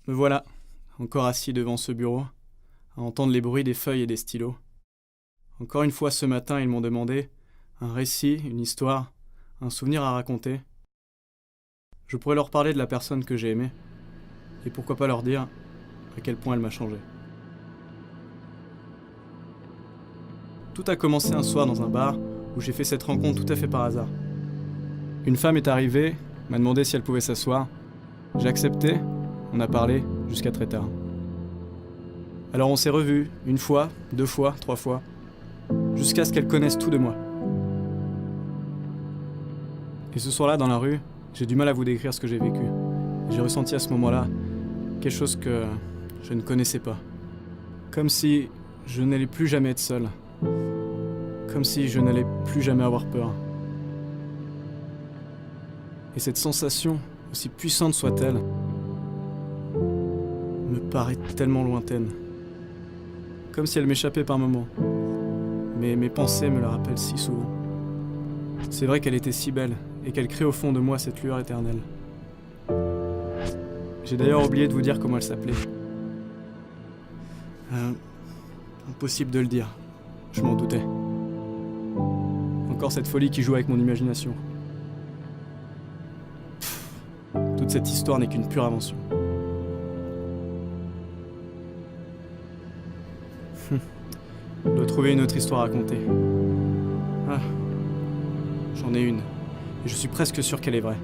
Me voilà, encore assis devant ce bureau, à entendre les bruits des feuilles et des stylos. Encore une fois ce matin, ils m'ont demandé un récit, une histoire, un souvenir à raconter. Je pourrais leur parler de la personne que j'ai aimée, et pourquoi pas leur dire à quel point elle m'a changé. Tout a commencé un soir dans un bar où j'ai fait cette rencontre tout à fait par hasard. Une femme est arrivée, m'a demandé si elle pouvait s'asseoir. J'ai accepté, on a parlé jusqu'à très tard. Alors on s'est revus, une fois, 2 fois, 3 fois, jusqu'à ce qu'elle connaisse tout de moi. Et ce soir-là, dans la rue, j'ai du mal à vous décrire ce que j'ai vécu. J'ai ressenti à ce moment-là quelque chose que je ne connaissais pas. Comme si je n'allais plus jamais être seul. Comme si je n'allais plus jamais avoir peur. Et cette sensation, aussi puissante soit-elle, me paraît tellement lointaine. Comme si elle m'échappait par moments. Mais mes pensées me la rappellent si souvent. C'est vrai qu'elle était si belle et qu'elle crée au fond de moi cette lueur éternelle. J'ai d'ailleurs oublié de vous dire comment elle s'appelait. Impossible de le dire. Je m'en doutais. Encore cette folie qui joue avec mon imagination. Toute cette histoire n'est qu'une pure invention. Je dois trouver une autre histoire à raconter. Ah, j'en ai une. Et je suis presque sûr qu'elle est vraie.